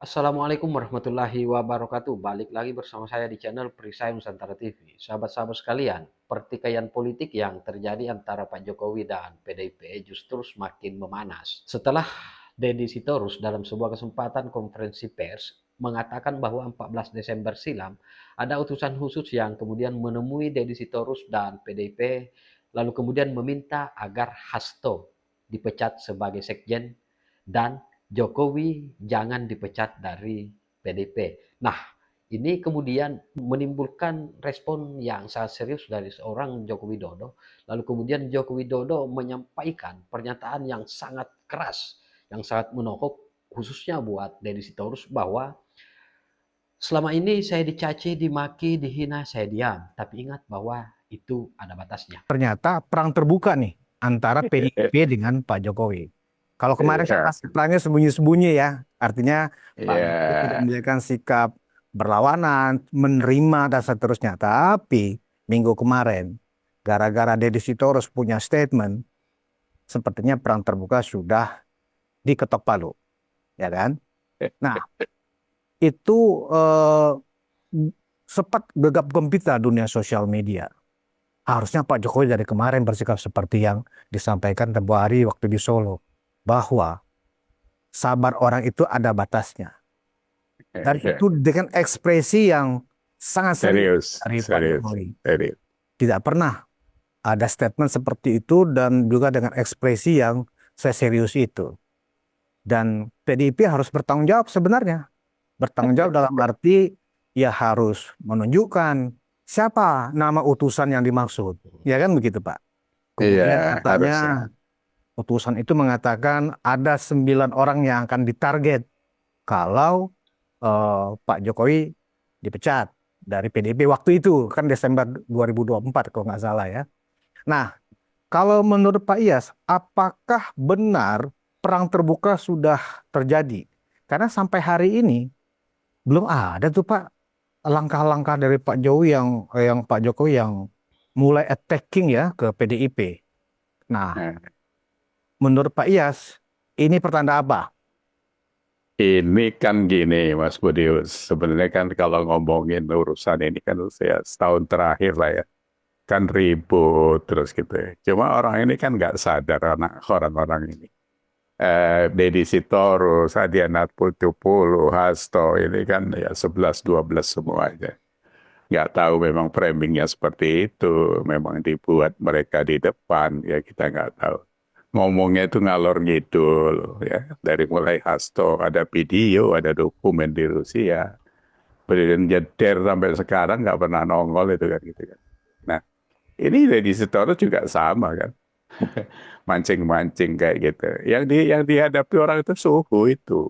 Assalamualaikum warahmatullahi wabarakatuh. Balik lagi bersama saya di channel Perisai Nusantara TV. Sahabat-sahabat sekalian, pertikaian politik yang terjadi antara Pak Jokowi dan PDIP justru semakin memanas. Setelah Deddy Sitorus dalam sebuah kesempatan konferensi pers mengatakan bahwa 14 Desember silam ada utusan khusus yang kemudian menemui Deddy Sitorus dan PDIP lalu kemudian meminta agar Hasto dipecat sebagai sekjen dan Jokowi jangan dipecat dari PDIP. Nah, ini kemudian menimbulkan respon yang sangat serius dari seorang Joko Widodo. Lalu kemudian Joko Widodo menyampaikan pernyataan yang sangat keras, yang sangat menohok, khususnya buat Deddy Sitorus bahwa selama ini saya dicaci, dimaki, dihina, saya diam. Tapi ingat bahwa itu ada batasnya. Ternyata perang terbuka nih antara PDIP dengan Pak Jokowi. Kalau kemarin kan Iya, masih perangnya sembunyi-sembunyi ya, artinya Pak Jokowi tidak iya, menunjukkan sikap berlawanan, menerima dan seterusnya. Tapi minggu kemarin, gara-gara Deddy Sitorus punya statement, sepertinya perang terbuka sudah diketok palu, ya kan? Nah, itu sempat gegap gempita dunia sosial media. Harusnya Pak Jokowi dari kemarin bersikap seperti yang disampaikan tempo hari waktu di Solo. Bahwa sabar orang itu ada batasnya. Dan iya. itu dengan ekspresi yang sangat serius Serius, dari Pak serius, Jokowi. serius. Tidak pernah ada statement seperti itu dan juga dengan ekspresi yang seserius itu. Dan PDIP harus bertanggung jawab sebenarnya. Bertanggung jawab dalam arti ya harus menunjukkan siapa nama utusan yang dimaksud. Ya kan begitu Pak. Iya, Kemudian harusnya. katanya utusan itu mengatakan ada 9 orang yang akan ditarget kalau Pak Jokowi dipecat dari PDIP waktu itu, kan Desember 2024 kalau nggak salah ya. Nah, kalau menurut Pak Iyas, apakah benar perang terbuka sudah terjadi? Karena sampai hari ini belum ada tuh Pak langkah-langkah dari Pak Jokowi yang Pak Jokowi yang mulai attacking ya ke PDIP. Nah, Nah, menurut Pak Iyas, ini pertanda apa? ini kan gini, Mas Budius. Sebenarnya kan kalau ngomongin urusan ini kan saya setahun terakhir lah ya. Kan ribut terus gitu ya. Cuma orang ini kan nggak sadar orang-orang ini. Deddy Sitorus, Adiana Putupulu, Hasto, ini kan ya 11-12 semua aja. Nggak tahu memang framingnya seperti itu, memang dibuat mereka di depan, ya kita nggak tahu. Ngomongnya itu ngalor ngidul, ya. Dari mulai Hasto, ada video, ada dokumen di Rusia. Presiden jeder sampai sekarang nggak pernah nongol itu kan gitu kan. Nah, ini dari Sitorus juga sama kan. Mancing-mancing kayak gitu. Yang dihadapi orang itu suhu itu.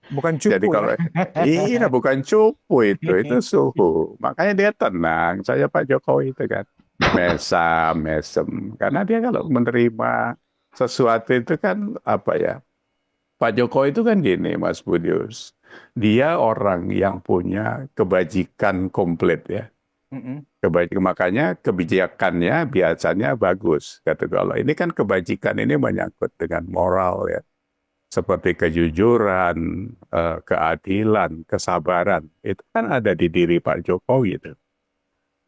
Bukan Jadi cupu ya. kalau iya bukan cupu itu suhu. Makanya dia tenang. Saya Pak Jokowi itu kan mesem. Karena dia kalau menerima sesuatu itu kan apa ya? Pak Jokowi itu kan gini, Mas Budius. Dia orang yang punya kebajikan komplit ya. Mm-mm. Kebajikan makanya kebijakannya biasanya bagus. Kata kalau ini kan kebajikan ini menyangkut dengan moral ya seperti kejujuran, keadilan, kesabaran, itu kan ada di diri Pak Jokowi itu.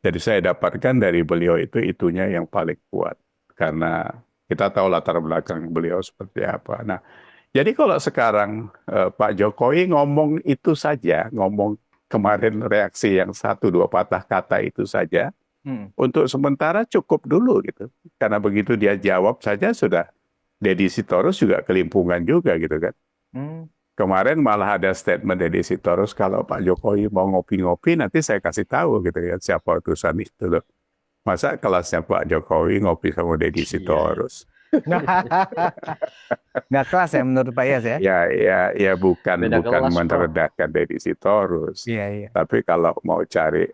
Jadi saya dapatkan dari beliau itunya yang paling kuat. Karena kita tahu latar belakang beliau seperti apa. Nah, jadi kalau sekarang Pak Jokowi ngomong itu saja, ngomong kemarin reaksi yang satu dua patah kata itu saja, Mm. untuk sementara cukup dulu gitu. Karena begitu dia jawab saja sudah Deddy Sitorus juga kelimpungan juga gitu kan. Mm. Kemarin malah ada statement Deddy Sitorus kalau Pak Jokowi mau ngopi-ngopi nanti saya kasih tahu gitu ya siapa utusan itu loh. Masa kelasnya Pak Jokowi ngopi sama Deddy Iya. Sitorus? Nggak kelas ya menurut Pak Yas ya? Ya bukan Beda bukan kelas, Bro. merendahkan Deddy Sitorus. Iya, iya. Tapi kalau mau cari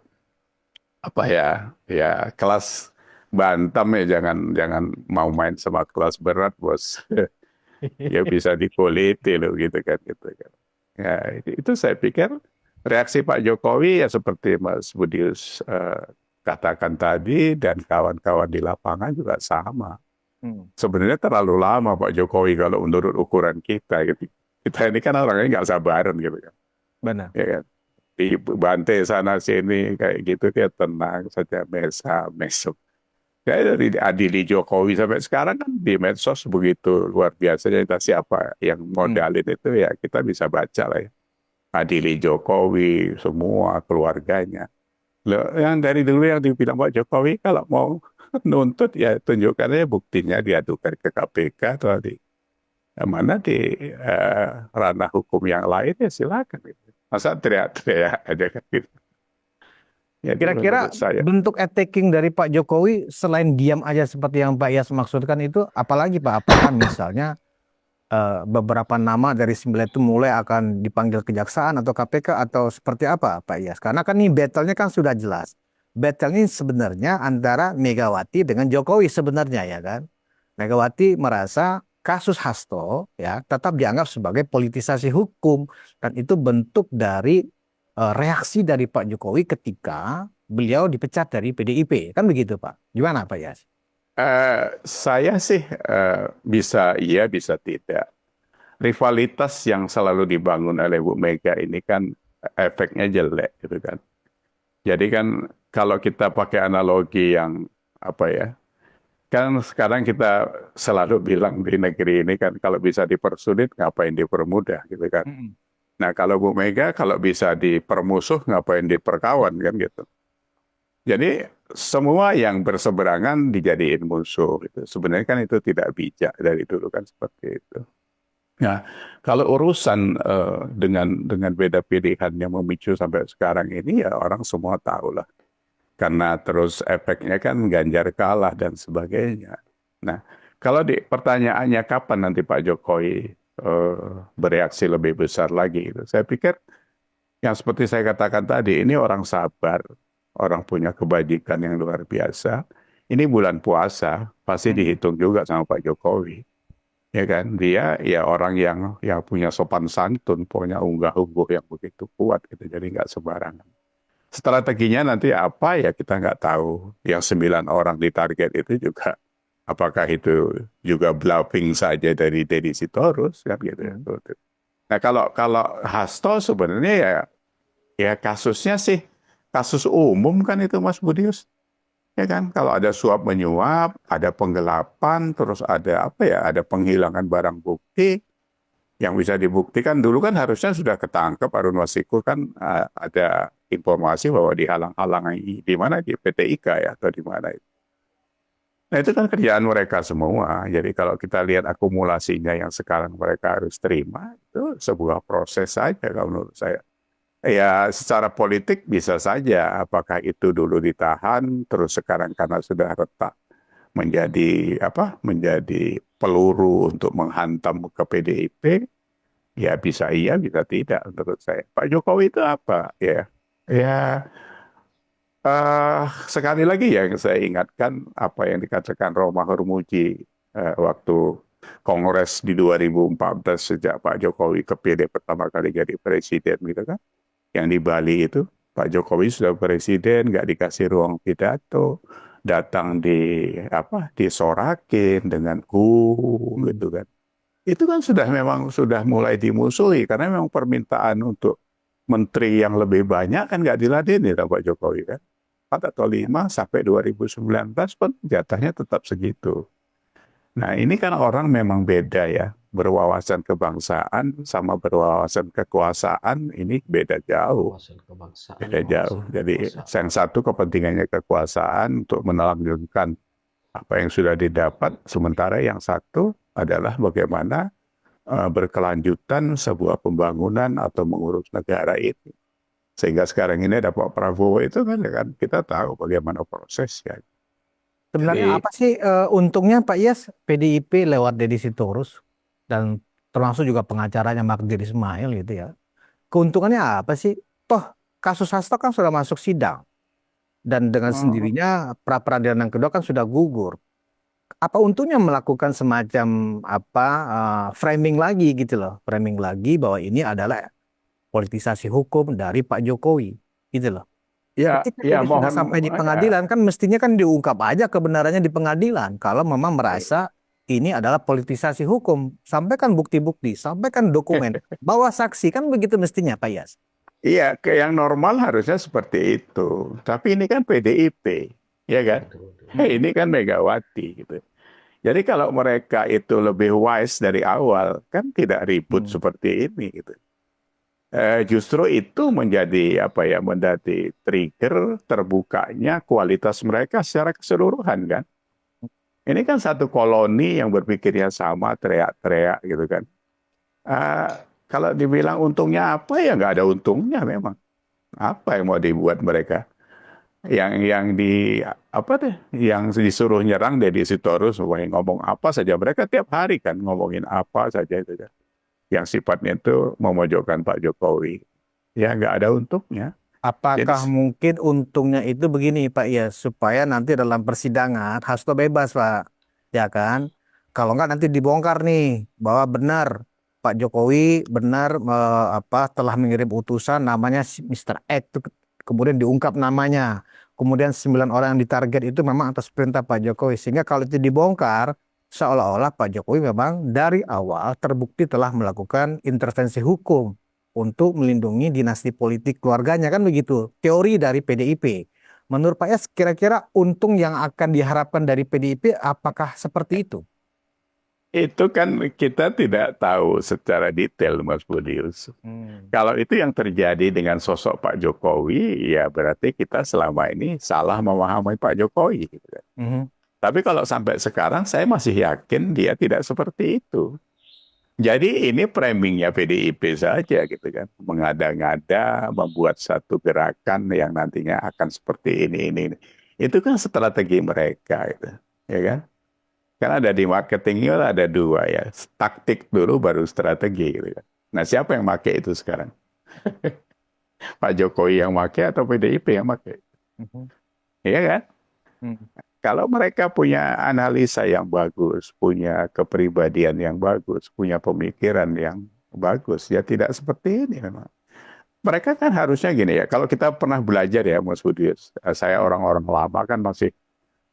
apa ya kelas bantam ya jangan jangan mau main sama kelas berat bos. Ya bisa dikuliti loh gitu kan gitu kan. Ya, itu saya pikir reaksi Pak Jokowi ya seperti Mas Budius katakan tadi dan kawan-kawan di lapangan juga sama. Hmm. Sebenarnya terlalu lama Pak Jokowi kalau menurut ukuran kita gitu. Kita ini kan orangnya nggak sabaran gitu kan, Benar. ya kan. Dibantai sana sini kayak gitu dia tenang saja besok. Kayak dari adili Jokowi sampai sekarang kan di medsos begitu luar biasa. Entah siapa yang modalin itu ya kita bisa baca lah ya. Adili Jokowi semua keluarganya. Loh, yang dari dulu yang dibilang Pak Jokowi kalau mau nuntut ya tunjukkan aja buktinya diadukan ke KPK atau di mana di ranah hukum yang lain ya silakan gitu. Masa teriak-teriak aja kan gitu. Jadi Kira-kira menurut saya bentuk attacking dari Pak Jokowi selain diam aja seperti yang Pak Yas maksudkan itu, apalagi Pak? Apakah misalnya beberapa nama dari 9 itu mulai akan dipanggil kejaksaan atau KPK atau seperti apa Pak Yas? Karena kan ini battle-nya kan sudah jelas. Battle ini sebenarnya antara Megawati dengan Jokowi sebenarnya ya kan. Megawati merasa kasus Hasto ya tetap dianggap sebagai politisasi hukum dan itu bentuk dari reaksi dari Pak Jokowi ketika beliau dipecat dari PDIP. Kan begitu Pak. Gimana Pak Yas? saya sih bisa iya bisa tidak. Rivalitas yang selalu dibangun oleh Bu Mega ini kan efeknya jelek gitu kan. Jadi kan kalau kita pakai analogi yang apa ya, kan sekarang kita selalu bilang di negeri ini kan kalau bisa dipersulit ngapain dipermudah gitu kan. Nah kalau Bu Mega kalau bisa dipermusuh ngapain diperkawan kan gitu. Jadi semua yang berseberangan dijadiin musuh gitu. Sebenarnya kan itu tidak bijak dari dulu kan seperti itu. Nah, kalau urusan dengan beda pilihan yang memicu sampai sekarang ini ya orang semua tahu lah. Karena terus efeknya kan Ganjar kalah dan sebagainya. Nah, kalau di pertanyaannya kapan nanti Pak Jokowi bereaksi lebih besar lagi gitu. Saya pikir yang seperti saya katakan tadi, ini orang sabar, orang punya kebajikan yang luar biasa. Ini bulan puasa, pasti dihitung juga sama Pak Jokowi. Ya kan, dia ya orang yang punya sopan santun, punya unggah-ungguh yang begitu kuat gitu, jadi nggak sembarangan. Strateginya nanti apa ya kita nggak tahu. Yang 9 orang ditarget itu juga, apakah itu juga bluffing saja dari Deddy Sitorus kan gitu ya. Nah kalau Hasto sebenarnya ya kasusnya sih kasus umum kan itu Mas Budius. Ya kan, kalau ada suap menyuap, ada penggelapan, terus ada apa ya, ada penghilangan barang bukti yang bisa dibuktikan. Dulu kan harusnya sudah ketangkep Harun Masiku kan ada informasi bahwa dihalang-halangi di mana di PT IKA ya atau di mana itu. Nah itu kan kerjaan mereka semua. Jadi kalau kita lihat akumulasinya yang sekarang mereka harus terima itu sebuah proses saja kalau menurut saya. Ya, secara politik bisa saja. Apakah itu dulu ditahan, terus sekarang karena sudah retak menjadi apa? Menjadi peluru untuk menghantam ke PDIP. Ya bisa iya, bisa tidak menurut saya. Pak Jokowi itu apa? Ya sekali lagi yang saya ingatkan apa yang dikatakan Roma Hurmuji waktu Kongres di 2014 sejak Pak Jokowi kepilih pertama kali jadi presiden gitu kan. Yang di Bali itu Pak Jokowi sudah presiden, nggak dikasih ruang pidato, datang disorakin dengan gitu kan. Itu kan memang sudah mulai dimusuhi karena memang permintaan untuk menteri yang lebih banyak kan nggak diladeni Pak Jokowi kan. 4 atau 5 sampai 2019 pun jatahnya tetap segitu. Nah ini kan orang memang beda ya, berwawasan kebangsaan sama berwawasan kekuasaan ini beda jauh. Beda jauh. Jadi yang satu kepentingannya kekuasaan untuk melanjutkan apa yang sudah didapat, sementara yang satu adalah bagaimana berkelanjutan sebuah pembangunan atau mengurus negara ini. Sehingga sekarang ini ada Pak Prabowo itu kan kita tahu bagaimana prosesnya. Sebenarnya apa sih untungnya Pak Yas PDIP lewat Deddy Sitorus dan termasuk juga pengacaranya Magdir Ismail gitu ya. Keuntungannya apa sih? Toh kasus Hasto kan sudah masuk sidang dan dengan sendirinya pra peradilan yang kedua kan sudah gugur. Apa untungnya melakukan semacam framing lagi gitu loh, framing lagi bahwa ini adalah politisasi hukum dari Pak Jokowi gitu loh. Ketika ini sudah sampai di pengadilan kan mestinya kan diungkap aja kebenarannya di pengadilan kalau memang merasa ini adalah politisasi hukum. Sampaikan bukti-bukti, sampaikan dokumen, bawa saksi, kan begitu mestinya Pak Yas. Iya, yang normal harusnya seperti itu. Tapi ini kan PDIP, ya kan? Ini kan Megawati gitu. Jadi kalau mereka itu lebih wise dari awal, kan tidak ribut seperti ini gitu. Justru itu menjadi apa ya, menjadi trigger terbukanya kualitas mereka secara keseluruhan kan. Ini kan satu koloni yang berpikirnya sama, teriak-teriak gitu kan. Eh, Kalau dibilang untungnya apa ya nggak ada untungnya memang. Apa yang mau dibuat mereka? Yang di apa deh? Yang disuruh nyerang Deddy Sitorus supaya ngomong apa saja. Mereka tiap hari kan ngomongin apa saja itu kan. Yang sifatnya itu memojokkan Pak Jokowi. Ya nggak ada untungnya. Apakah Jadi mungkin untungnya itu begini Pak Yas, supaya nanti dalam persidangan Hasto bebas Pak, ya kan? Kalau nggak nanti dibongkar nih bahwa benar Pak Jokowi benar telah mengirim utusan namanya si Mr. X, kemudian diungkap namanya, kemudian 9 orang yang ditarget itu memang atas perintah Pak Jokowi, sehingga kalau itu dibongkar seolah-olah Pak Jokowi memang dari awal terbukti telah melakukan intervensi hukum untuk melindungi dinasti politik keluarganya, kan begitu teori dari PDIP. Menurut Pak Yas, kira-kira untung yang akan diharapkan dari PDIP apakah seperti itu? itu kan kita tidak tahu secara detail Mas Budius. Kalau itu yang terjadi dengan sosok Pak Jokowi, ya berarti kita selama ini salah memahami Pak Jokowi, gitu kan. Mhm. Tapi kalau sampai sekarang saya masih yakin dia tidak seperti itu. Jadi ini framingnya PDIP saja gitu kan. Mengada-ngada, membuat satu gerakan yang nantinya akan seperti ini. Itu kan strategi mereka gitu. Ya kan? Karena ada di marketing itu ada dua ya. Taktik dulu baru strategi gitu kan. Nah siapa yang pakai itu sekarang? Pak Jokowi yang pakai atau PDIP yang pakai? Mhm. Iya kan? Mhm. Kalau mereka punya analisa yang bagus, punya kepribadian yang bagus, punya pemikiran yang bagus, ya tidak seperti ini memang. Mereka kan harusnya gini ya, kalau kita pernah belajar ya Mas Budi, saya orang-orang lama kan masih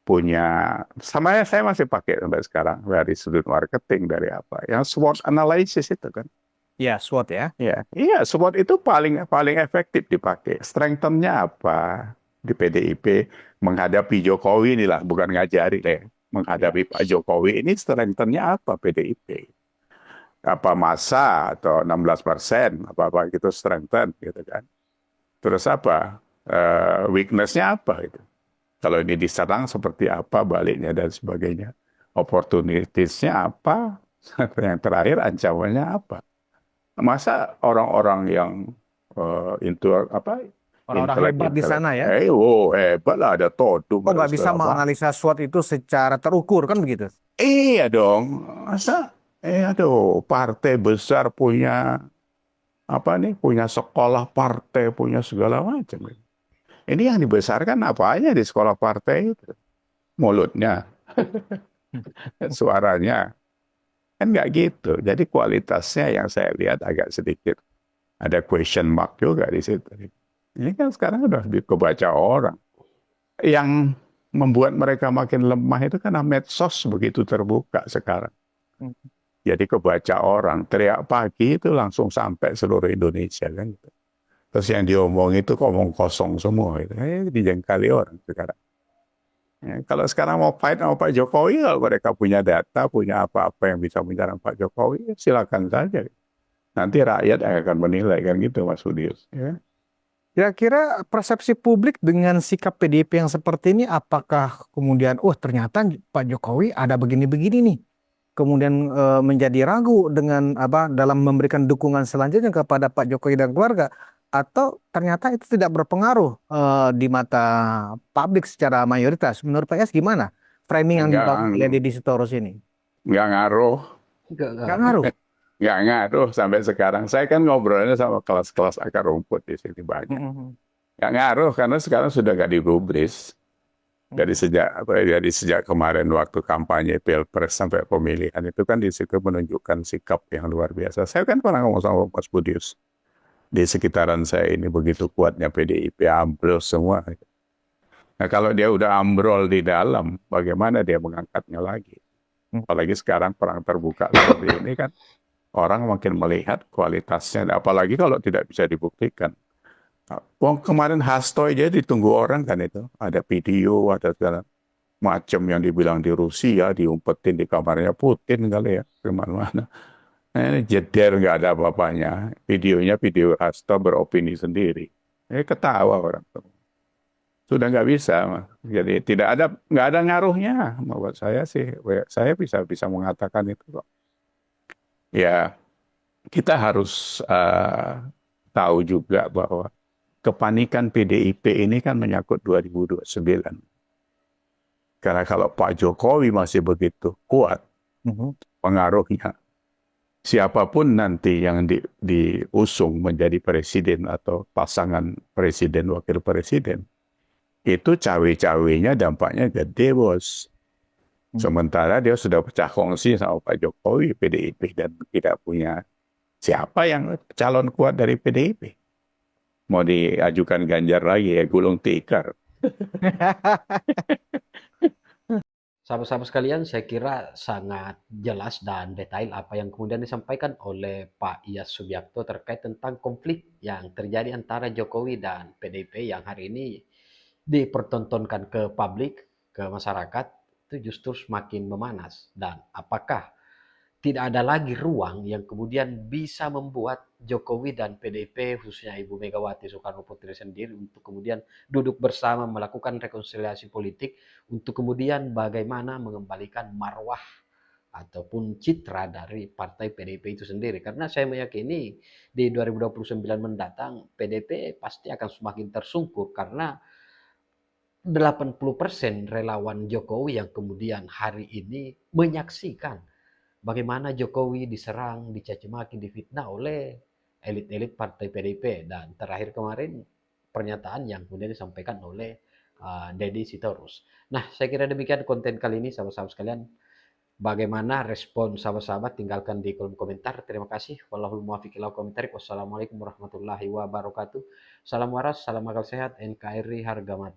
punya, sama saya masih pakai sampai sekarang, dari sudut marketing, dari apa, yang SWOT analysis itu kan. Ya, SWOT ya. Ya, iya, SWOT itu paling paling efektif dipakai. Strength-nya apa di PDIP menghadapi Jokowi inilah, bukan ngajari deh. Menghadapi Pak Jokowi ini strength-nya apa PDIP? Apa massa atau 16%, apa-apa gitu strengthen gitu kan. Terus apa? Weakness-nya apa gitu. Kalau ini diserang seperti apa baliknya dan sebagainya. Opportunities-nya apa? Yang terakhir ancamannya apa? Masa orang-orang yang Orang-orang hebat di sana ya. hebat lah, ada todung Kok ada nggak bisa segala macam. menganalisa SWOT itu secara terukur kan begitu? Iya dong, masa aduh, partai besar punya apa nih, punya sekolah partai, punya segala macam. Ini yang dibesarkan apanya di sekolah partai itu? Mulutnya, suaranya. Kan nggak gitu. Jadi kualitasnya yang saya lihat agak sedikit ada question mark juga di situ. Ini kan sekarang udah kebaca orang. Yang membuat mereka makin lemah itu karena medsos begitu terbuka sekarang. Jadi kebaca orang, teriak pagi itu langsung sampai seluruh Indonesia kan. Terus yang diomong itu omong kosong semua. Itu. Dijengkali orang sekarang. Ya, kalau sekarang mau fight sama Pak Jokowi, kalau mereka punya data, punya apa-apa yang bisa menyerang Pak Jokowi, ya silakan saja. Nanti rakyat akan menilai kan gitu Mas Budius. Ya. Kira-kira persepsi publik dengan sikap PDIP yang seperti ini, apakah kemudian, ternyata Pak Jokowi ada begini-begini nih, kemudian menjadi ragu dengan dalam memberikan dukungan selanjutnya kepada Pak Jokowi dan keluarga, atau ternyata itu tidak berpengaruh di mata publik secara mayoritas? Menurut Pak Yas gimana framing yang dibangun oleh Deddy Sitorus ini? Nggak ngaruh. Nggak Nggak ngaruh. Nggak ngaruh sampai sekarang. Saya kan ngobrolnya sama kelas-kelas akar rumput di sini banyak. Nggak ngaruh karena sekarang sudah nggak digubris. Dari sejak kemarin waktu kampanye Pilpres sampai pemilihan itu kan di situ menunjukkan sikap yang luar biasa. Saya kan pernah ngomong sama Mas Budius. Di sekitaran saya ini begitu kuatnya PDIP, ambrol semua. Nah kalau dia udah ambrol di dalam, bagaimana dia mengangkatnya lagi? Apalagi sekarang perang terbuka seperti ini kan, orang makin melihat kualitasnya, apalagi kalau tidak bisa dibuktikan. Wong kemarin Hasto aja ditunggu orang kan itu, ada video, ada segala macam yang dibilang di Rusia, diumpetin di kamarnya Putin kali ya, kemana-mana. Nah, ini jeder nggak ada apa-apanya. Videonya video Hasto beropini sendiri. Ketawa orang tuh. Sudah nggak bisa, Mas. Jadi nggak ada ngaruhnya. Buat saya sih, saya bisa bisa mengatakan itu kok. Ya, kita harus tahu juga bahwa kepanikan PDIP ini kan menyangkut 2029. Karena kalau Pak Jokowi masih begitu kuat Mhm. pengaruhnya, siapapun nanti yang diusung menjadi presiden atau pasangan presiden wakil presiden, itu cawe-cawenya dampaknya gede, Bos. Sementara dia sudah pecah kongsi sama Pak Jokowi, PDIP, dan tidak punya siapa yang calon kuat dari PDIP. Mau diajukan Ganjar lagi ya gulung tikar. Sahabat-sahabat sekalian, saya kira sangat jelas dan detail apa yang kemudian disampaikan oleh Pak Iyas Subiakto terkait tentang konflik yang terjadi antara Jokowi dan PDIP yang hari ini dipertontonkan ke publik, ke masyarakat, itu justru semakin memanas. Dan apakah tidak ada lagi ruang yang kemudian bisa membuat Jokowi dan PDIP, khususnya Ibu Megawati Soekarno Putri sendiri, untuk kemudian duduk bersama melakukan rekonsiliasi politik, untuk kemudian bagaimana mengembalikan marwah ataupun citra dari partai PDIP itu sendiri. Karena saya meyakini di 2029 mendatang, PDIP pasti akan semakin tersungkur karena 80% relawan Jokowi yang kemudian hari ini menyaksikan bagaimana Jokowi diserang, dicaci maki, difitnah oleh elit-elit partai PDIP. Dan terakhir kemarin pernyataan yang kemudian disampaikan oleh Deddy Sitorus. Nah, saya kira demikian konten kali ini, sahabat-sahabat sekalian. Bagaimana respon sahabat-sahabat, tinggalkan di kolom komentar. Terima kasih. Wallahul muwaffiq ila komentar. Wassalamualaikum warahmatullahi wabarakatuh. Salam waras, salam akal sehat, NKRI harga mati.